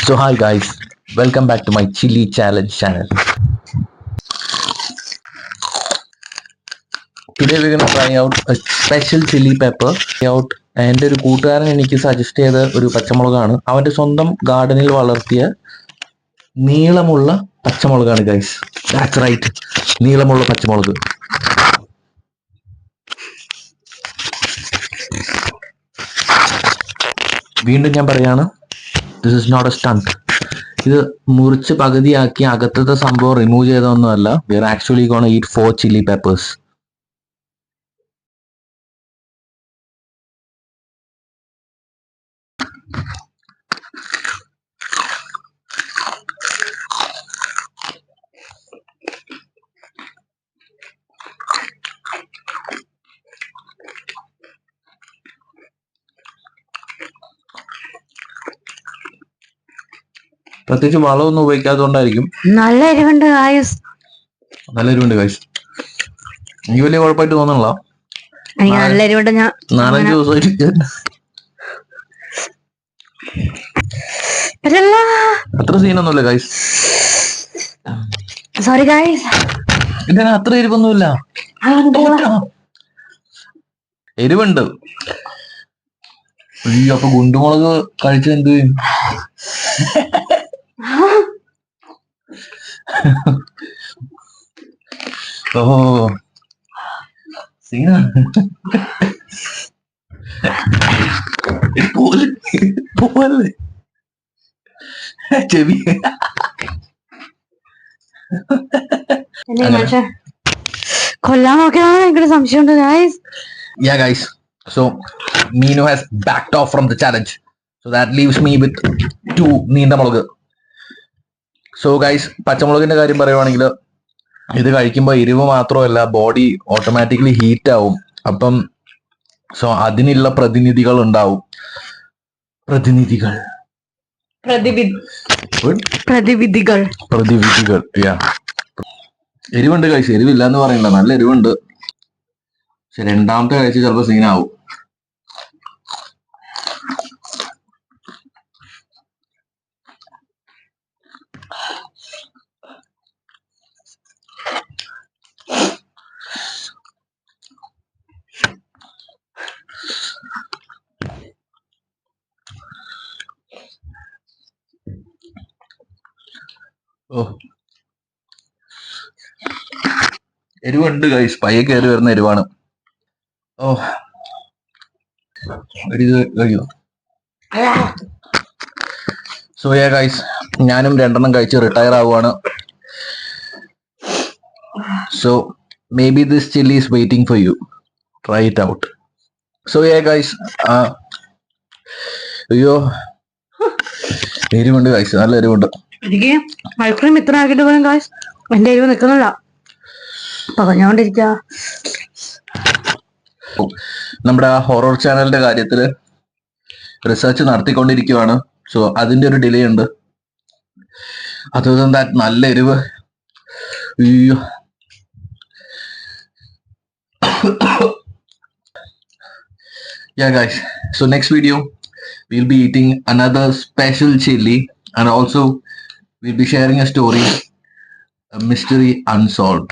So hi guys, welcome back to my chili challenge channel. Today we're gonna try out a special chili pepper. എൻ്റെ ഒരു കൂട്ടുകാരൻ എനിക്ക് suggest ചെയ്ത ഒരു പച്ചമുളകാണ്. അവന്റെ സ്വന്തം ഗാർഡനിൽ വളർത്തിയ നീളമുള്ള പച്ചമുളകാണ് ഗൈസ്. ദാറ്റ്സ് റൈറ്റ്, നീളമുള്ള പച്ചമുളക്. വീണ്ടും ഞാൻ പറയാണ്, this is not a stunt. ഇത് മുറിച്ച് പകുതിയാക്കി അകത്തത്തെ സംഭവം റിമൂവ് ചെയ്തൊന്നുമല്ല. We are actually gonna eat 4 chilli peppers. പ്രത്യേകിച്ച് വളമൊന്നും ഉപയോഗിക്കാത്തതുകൊണ്ടായിരിക്കും. നല്ല എരിവുണ്ട് ഗായ്സ്. എനിക്ക് വലിയ കുഴപ്പമായിട്ട് തോന്നണില്ല. നല്ല എരിവുണ്ട്. ഞാൻ 4-5 ദിവസമായിട്ട് അത്ര സീനൊന്നുമില്ല ഗൈസ്. സോറി ഗായ്സ്, ഇല്ല അത്ര എരിവൊന്നുമില്ല. എരിവുണ്ട്. അപ്പൊ ഗുണ്ടുമുളക് കഴിച്ച എന്ത് ചെയ്യും? ഓ സീനാണ്. പോലെ ചെവി കൊല്ലാൻ നോക്കിയാണ് എനിക്കൊരു സംശയമുണ്ട് guys. Yeah guys, so Meenu has backed off from the challenge, so that leaves me with 2 നീണ്ട മുളക്. സോ ഗൈസ്, പച്ചമുളകിന്റെ കാര്യം പറയുവാണെങ്കിൽ ഇത് കഴിക്കുമ്പോൾ എരിവ് മാത്രമല്ല, ബോഡി ഓട്ടോമാറ്റിക്കലി ഹീറ്റ് ആവും. അപ്പം സോ അതിനുള്ള പ്രതിനിധികൾ ഉണ്ടാവും. പ്രതിവിധികൾ. എരിവുണ്ട് കഴിച്ച്, എരിവില്ല എന്ന് പറയില്ല, നല്ല എരിവുണ്ട്. പക്ഷെ രണ്ടാമത്തെ കഴിച്ച് ചിലപ്പോ സീനാവും. ഓ എരിവുണ്ട് ഗൈസ്, പയ്യെ കയറി വരുന്ന എരിവാണ്. ഓ കഴിയോ? സോ യാ ഗൈസ്, ഞാനും 2 കഴിച്ച് റിട്ടയർ ആവുകയാണ്. So may be this chilli is waiting for you. Try it out. So yeah guys, അയ്യോ എരിവുണ്ട് ഗൈസ്, നല്ല എരിവുണ്ട്. എനിക്ക് ഐസ്ക്രീം ഇത്ര ആക്കിയിട്ട് പോലും ഗായ്സ് എന്റെ എരിവ് നിൽക്കുന്നില്ല, പറഞ്ഞോണ്ടിരിക്ക. നമ്മുടെ ഹൊറർ ചാനലിന്റെ കാര്യത്തില് റിസർച്ച് നടത്തിക്കൊണ്ടിരിക്കുവാണ്. സോ അതിന്റെ ഒരു ഡിലേ ഉണ്ട്. അതുകൊണ്ട് നല്ല എരിവ്. അയ്യോ yeah guys, so next video we'll be eating another special chili, and also we'll be sharing a story, a mystery unsolved.